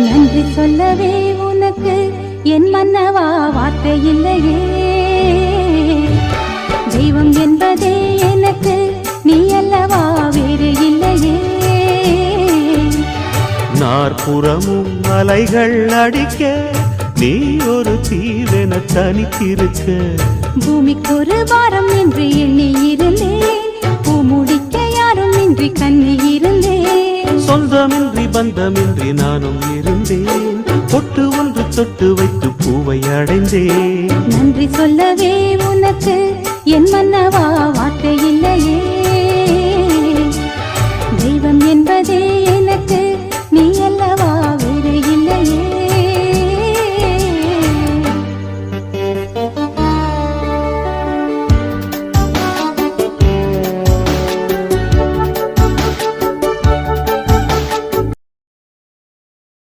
நன்றி சொல்லவே உனக்கு என் மன்னவா வார்த்தை இல்லையே. தெய்வம் என்பதே எனக்கு நீ அல்லவா வேறு இல்லையே. நாற்புறமும் அலைகள் அடிக்க நீ ஒரு தீவென தனித்திருக்க. பூமிக்கு ஒரு பாரம் என்று எண்ணி இருந்தேன், பூ முடிக்க யாரும் இன்றி கண்ணி இருந்தேன். சொந்தமின்றி பந்தமின்றி நானும் இருந்தேன், பொட்டு ஒன்று தொட்டு வைத்து பூவை அடைந்தேன். நன்றி சொல்லவே உனக்கு என் மன்னவா வார்த்தை இல்லையே. தெய்வம் என்பதே